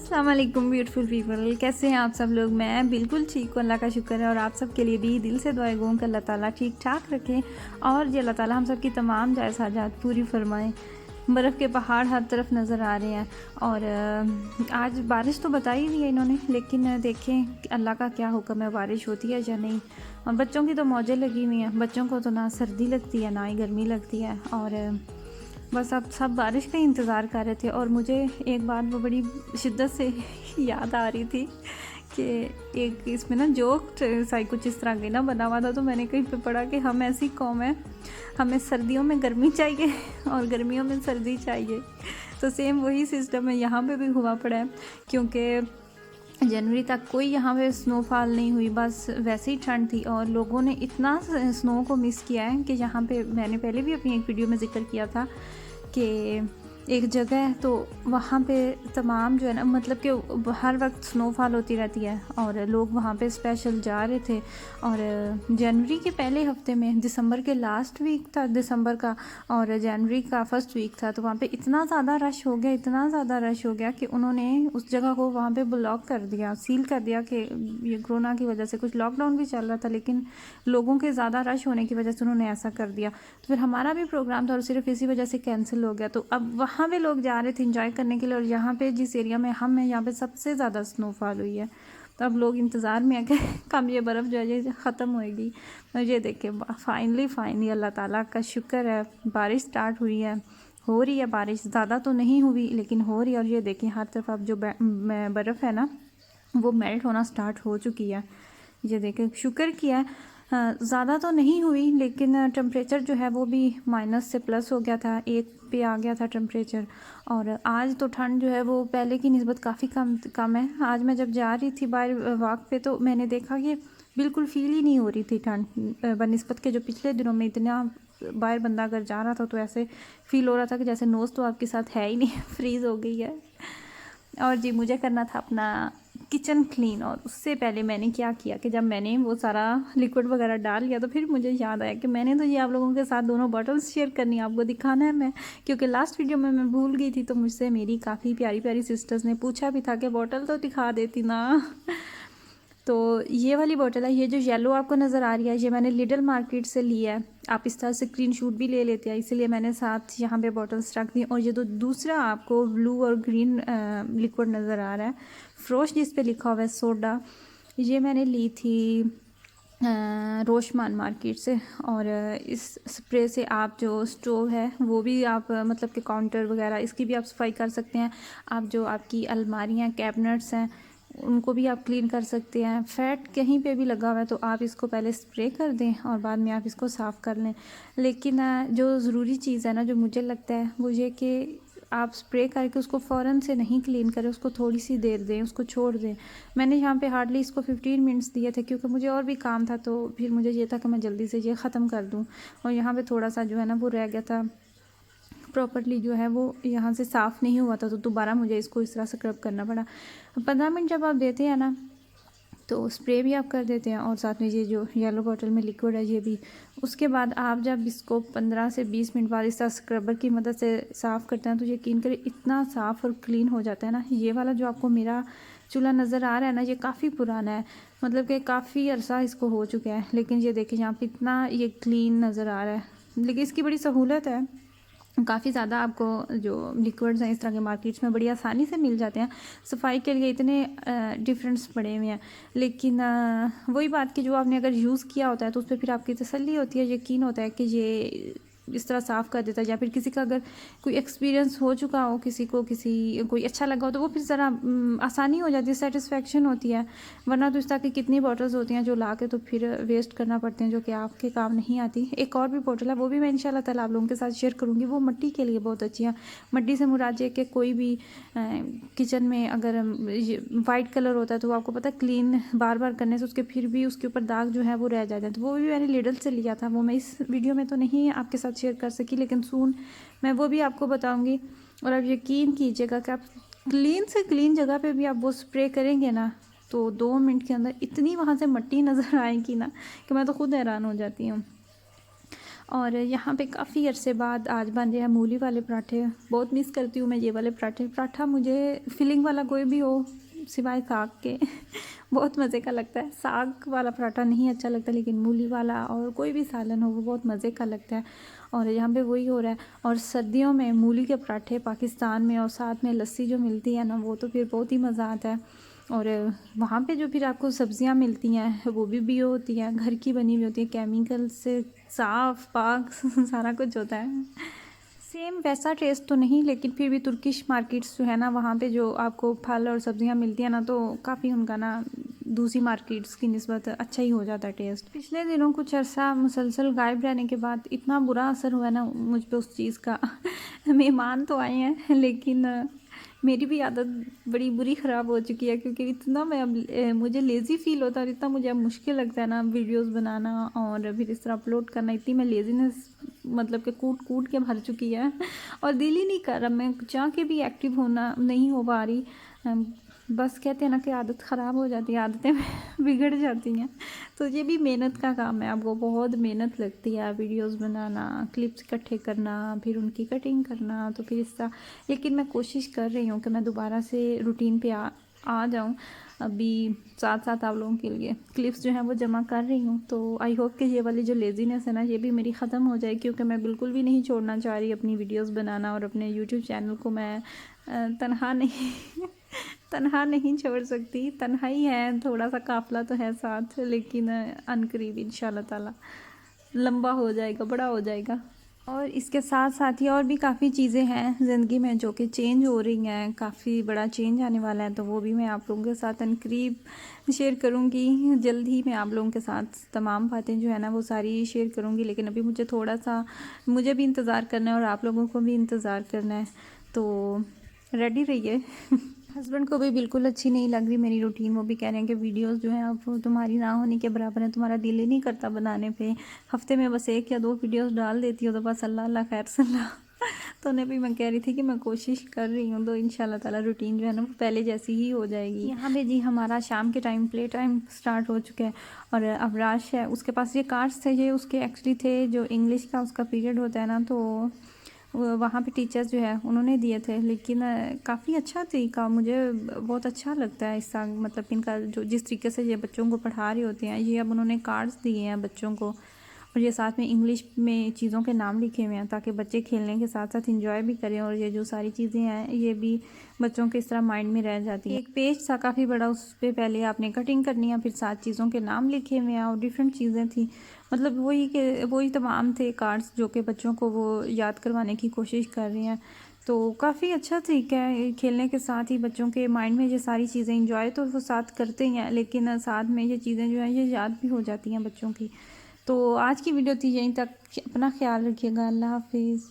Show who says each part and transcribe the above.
Speaker 1: अस्सलाम वालेकुम beautiful people, कैसे हैं आप सब लोग। मैं बिल्कुल ठीक हूँ, अल्लाह का शुक्र है। और आप सब के लिए भी दिल से दुआएं गो कि अल्लाह ताला ठीक ठाक रखे और ये अल्लाह ताला हम सब की तमाम जायज़ हाजात पूरी फरमाएं। बर्फ़ के पहाड़ हर तरफ नज़र आ रहे हैं और आज बारिश तो बताई नहीं है इन्होंने, लेकिन देखें कि अल्लाह का क्या हुक्म है, बारिश होती है या नहीं। और बच्चों की तो मौजें लगी हुई हैं, बच्चों को तो ना सर्दी लगती है ना ही गर्मी लगती है और बस अब सब बारिश का ही इंतज़ार कर रहे थे। और मुझे एक बात वो बड़ी शिद्दत से याद आ रही थी कि एक इसमें ना जोक सा कुछ इस तरह का ना बना हुआ था, तो मैंने कहीं पे पढ़ा कि हम ऐसी कौम है, हमें सर्दियों में गर्मी चाहिए और गर्मियों में सर्दी चाहिए। तो सेम वही सिस्टम है यहाँ पे भी हुआ पड़ा है, क्योंकि जनवरी तक कोई यहाँ पे स्नोफॉल नहीं हुई, बस वैसे ही ठंड थी और लोगों ने इतना स्नो को मिस किया है कि यहाँ पे मैंने पहले भी अपनी एक वीडियो में ज़िक्र किया था कि एक जगह है तो वहाँ पे तमाम जो है ना, मतलब कि हर वक्त स्नोफॉल होती रहती है और लोग वहाँ पे स्पेशल जा रहे थे। और जनवरी के पहले हफ्ते में, दिसंबर के लास्ट वीक था दिसंबर का और जनवरी का फर्स्ट वीक था, तो वहाँ पे इतना ज़्यादा रश हो गया, इतना ज़्यादा रश हो गया कि उन्होंने उस जगह को वहाँ पे ब्लॉक कर दिया, सील कर दिया कि ये कोरोना की वजह से, कुछ लॉकडाउन भी चल रहा था लेकिन लोगों के ज़्यादा रश होने की वजह से उन्होंने ऐसा कर दिया। तो फिर हमारा भी प्रोग्राम था और सिर्फ इसी वजह से कैंसिल हो गया। तो अब वहाँ पे लोग जा रहे थे इंजॉय करने के लिए और यहाँ पे जिस एरिया में हम हैं यहाँ पे सबसे ज़्यादा स्नोफॉल हुई है। तो अब लोग इंतज़ार में है कि कब ये बर्फ़ जो है ये ख़त्म होएगी। और ये देखें फाइनली अल्लाह ताला का शुक्र है, बारिश स्टार्ट हुई है, हो रही है बारिश, ज़्यादा तो नहीं हुई लेकिन हो रही है। और ये देखें हर तरफ अब जो बर्फ़ है ना वो मेल्ट होना स्टार्ट हो चुकी है। ये देखें शुक्र किया है, ज़्यादा तो नहीं हुई लेकिन टेम्परेचर जो है वो भी माइनस से प्लस हो गया था, 1 पे आ गया था टेम्परेचर। और आज तो ठंड जो है वो पहले की निस्बत काफ़ी कम है। आज मैं जब जा रही थी बाहर वॉक पे तो मैंने देखा कि बिल्कुल फील ही नहीं हो रही थी ठंड बनिस्बत के जो पिछले दिनों में इतना बाहर बंदा अगर जा रहा था तो ऐसे फील हो रहा था कि जैसे नोज़ तो आपके साथ है ही नहीं फ्रीज़ हो गई है। और जी मुझे करना था अपना किचन क्लीन और उससे पहले मैंने क्या किया कि जब मैंने वो सारा लिक्विड वगैरह डाल लिया तो फिर मुझे याद आया कि मैंने तो ये आप लोगों के साथ दोनों बॉटल्स शेयर करनी है, आपको दिखाना है मैं, क्योंकि लास्ट वीडियो में मैं भूल गई थी। तो मुझसे मेरी काफ़ी प्यारी प्यारी सिस्टर्स ने पूछा भी था कि बॉटल तो दिखा देती ना। तो ये वाली बॉटल है, ये जो येलो आपको नज़र आ रही है ये मैंने लिडल मार्केट से लिया है। आप इस तरह से स्क्रीनशॉट भी ले लेते हैं, इसीलिए मैंने साथ यहाँ पे बॉटल्स रख दी। और ये तो दूसरा आपको ब्लू और ग्रीन लिक्विड नज़र आ रहा है, फ्रोश जिस पे लिखा हुआ है सोडा, ये मैंने ली थी रोशमान मार्केट से। और इस स्प्रे से आप जो स्टोव है वो भी आप मतलब कि काउंटर वगैरह इसकी भी आप सफाई कर सकते हैं। आप जो आपकी अलमारियाँ कैबिनेट्स हैं उनको भी आप क्लीन कर सकते हैं। फैट कहीं पे भी लगा हुआ है तो आप इसको पहले स्प्रे कर दें और बाद में आप इसको साफ़ कर लें। लेकिन जो ज़रूरी चीज़ है ना, जो मुझे लगता है वो ये कि आप स्प्रे करके उसको फ़ौरन से नहीं क्लीन करें, उसको थोड़ी सी देर दें, उसको छोड़ दें। मैंने यहाँ पे हार्डली इसको 15 मिनट्स दिए थे क्योंकि मुझे और भी काम था, तो फिर मुझे ये था कि मैं जल्दी से ये ख़त्म कर दूँ। और यहाँ पे थोड़ा सा जो है ना वो रह गया था, प्रॉपर्ली जो है वो यहाँ से साफ़ नहीं हुआ था, तो दोबारा मुझे इसको इस तरह से स्क्रब करना पड़ा। 15 मिनट जब आप देते हैं ना तो स्प्रे भी आप कर देते हैं और साथ में ये जो येलो बॉटल में लिक्विड है ये भी। उसके बाद आप जब इसको 15 से 20 मिनट बाद इस तरह स्क्रबर की मदद से साफ़ करते हैं तो यकीन करें इतना साफ़ और क्लीन हो जाता है ना। ये वाला जो आपको मेरा चूल्हा नज़र आ रहा है ना ये काफ़ी पुराना है, मतलब कि काफ़ी अरसा इसको हो चुका है, लेकिन ये देखिए यहाँ पर इतना ये क्लीन नज़र आ रहा है। लेकिन इसकी बड़ी सहूलत है, काफ़ी ज़्यादा आपको जो लिक्विड्स हैं इस तरह के मार्केट्स में बड़ी आसानी से मिल जाते हैं। सफाई के लिए इतने डिफरेंस पड़े हुए हैं, लेकिन वही बात कि जो आपने अगर यूज़ किया होता है तो उस पर फिर आपकी तसल्ली होती है, यकीन होता है कि ये इस तरह साफ़ कर देता है। या फिर किसी का अगर कोई एक्सपीरियंस हो चुका हो, किसी को कोई अच्छा लगा हो तो वो फिर ज़रा आसानी हो जाती है, सेटिस्फेक्शन होती है। वरना तो इस तरह की कितनी बॉटल्स होती हैं जो ला के तो फिर वेस्ट करना पड़ते हैं, जो कि आपके काम नहीं आती। एक और भी बॉटल है वो भी मैं इंशाल्लाह ताला आप लोगों के साथ शेयर करूँगी, वो मिट्टी के लिए बहुत अच्छी है। मिट्टी से मुराद ये कि कोई भी किचन में अगर वाइट कलर होता है तो आपको पता है क्लीन बार बार करने से उसके फिर भी उसके ऊपर दाग जो है वो रह जाते हैं। तो वो भी मैंने लिडल से लिया था, वो मैं इस वीडियो में तो नहीं आपके साथ शेयर कर सकी, लेकिन सून मैं वो भी आपको बताऊंगी। और आप यकीन कीजिएगा कि आप क्लीन से क्लीन जगह पे भी आप वो स्प्रे करेंगे ना तो 2 मिनट के अंदर इतनी वहाँ से मिट्टी नज़र आएगी ना कि मैं तो खुद हैरान हो जाती हूँ। और यहाँ पे काफ़ी अरसे बाद आज बन रहे हैं मूली वाले पराठे। बहुत मिस करती हूँ मैं ये वाले पराठे। पराठा मुझे फिलिंग वाला कोई भी हो सिवाय साग के बहुत मज़े का लगता है। साग वाला पराठा नहीं अच्छा लगता, लेकिन मूली वाला और कोई भी सालन हो वो बहुत मज़े का लगता है। और यहाँ पे वही हो रहा है। और सर्दियों में मूली के पराठे पाकिस्तान में, और साथ में लस्सी जो मिलती है ना, वो तो फिर बहुत ही मज़ा आता है। और वहाँ पे जो फिर आपको सब्जियाँ मिलती हैं वो भी बियो होती हैं, घर की बनी हुई होती है, केमिकल से साफ़ पाक सारा कुछ होता है। सेम वैसा टेस्ट तो नहीं, लेकिन फिर भी तुर्किश मार्केट्स जो है ना, वहाँ पे जो आपको फल और सब्जियाँ मिलती हैं ना, तो काफ़ी उनका ना दूसरी मार्केट्स की निस्बत अच्छा ही हो जाता है टेस्ट। पिछले दिनों कुछ अर्सा मुसलसल गायब रहने के बाद इतना बुरा असर हुआ ना मुझ पे उस चीज़ का मेहमान तो आए हैं, लेकिन मेरी भी आदत बड़ी बुरी ख़राब हो चुकी है, क्योंकि इतना मैं अब मुझे लेज़ी फ़ील होता है और इतना मुझे अब मुश्किल लगता है ना वीडियोस बनाना और फिर इस तरह अपलोड करना। इतनी मैं लेज़ीनेस मतलब कि कूट कूट के भर चुकी है और दिल ही नहीं कर रहा, मैं चाह के भी एक्टिव होना नहीं हो पा रही। बस कहते हैं ना कि आदत ख़राब हो जाती है, आदतें बिगड़ जाती हैं। तो ये भी मेहनत का काम है, आपको बहुत मेहनत लगती है वीडियोस बनाना, क्लिप्स इकट्ठे करना, फिर उनकी कटिंग करना, तो फिर इस तरह। लेकिन मैं कोशिश कर रही हूँ कि मैं दोबारा से रूटीन पे आ जाऊँ। अभी साथ साथ आप लोगों के लिए क्लिप्स जो हैं वो जमा कर रही हूँ। तो आई होप कि ये वाली जो लेज़ीनेस है ना, ये भी मेरी ख़त्म हो जाए, क्योंकि मैं बिल्कुल भी नहीं छोड़ना चाह रही अपनी वीडियोस बनाना, और अपने यूट्यूब चैनल को मैं तनहा नहीं तन्हा नहीं छोड़ सकती। तन्हा ही है, थोड़ा सा काफ़िला तो है साथ, लेकिन अनकरीब इंशाल्लाह ताला लंबा हो जाएगा, बड़ा हो जाएगा। और इसके साथ साथ ही और भी काफ़ी चीज़ें हैं ज़िंदगी में जो कि चेंज हो रही हैं, काफ़ी बड़ा चेंज आने वाला है, तो वो भी मैं आप लोगों के साथ अनकरीब शेयर करूँगी। जल्द ही मैं आप लोगों के साथ तमाम बातें जो है ना वो सारी शेयर करूँगी। लेकिन अभी मुझे थोड़ा सा मुझे भी इंतज़ार करना है और आप लोगों को भी इंतज़ार करना है, तो रेडी रहिए। हस्बैंड को भी बिल्कुल अच्छी नहीं लग रही मेरी रूटीन। वो भी कह रहे हैं कि वीडियोस जो हैं अब तुम्हारी ना होने के बराबर है, तुम्हारा दिल ही नहीं करता बनाने पे। हफ्ते में बस 1 या 2 वीडियोस डाल देती हो, तो बस अल्लाह अल्लाह खैर सल्ला। तो उन्हें भी मैं कह रही थी कि मैं कोशिश कर रही हूँ, तो इंशाल्लाह ताला रूटीन जो है ना वो पहले जैसी ही हो जाएगी। यहाँ पे जी हमारा शाम के टाइम प्ले टाइम स्टार्ट हो चुका है, और अब राश है उसके पास ये कार्ड्स थे, ये उसके एक्चुअली थे जो इंग्लिश का उसका पीरियड होता है ना, तो वहाँ पे टीचर्स जो है उन्होंने दिए थे। लेकिन काफ़ी अच्छा तरीका मुझे बहुत अच्छा लगता है इसका, मतलब इनका जो जिस तरीके से ये बच्चों को पढ़ा रही होती हैं, ये अब उन्होंने कार्ड्स दिए हैं बच्चों को, और ये साथ में इंग्लिश में चीज़ों के नाम लिखे हुए हैं, ताकि बच्चे खेलने के साथ साथ इंजॉय भी करें, और ये जो सारी चीज़ें हैं ये भी बच्चों के इस तरह माइंड में रह जाती है। एक पेज था काफ़ी बड़ा, उस पर पहले आपने कटिंग करनी है, फिर 7 चीज़ों के नाम लिखे हुए हैं और डिफरेंट चीज़ें थी। मतलब वही तमाम थे कार्ड्स जो कि बच्चों को वो याद करवाने की कोशिश कर रही हैं। तो काफ़ी अच्छा तरीका है, खेलने के साथ ही बच्चों के माइंड में ये सारी चीज़ें इंजॉय तो वो साथ करते ही हैं, लेकिन साथ में ये चीज़ें जो हैं ये याद भी हो जाती हैं बच्चों की। तो आज की वीडियो थी यहीं तक। अपना ख्याल रखिएगा। अल्लाह हाफिज़।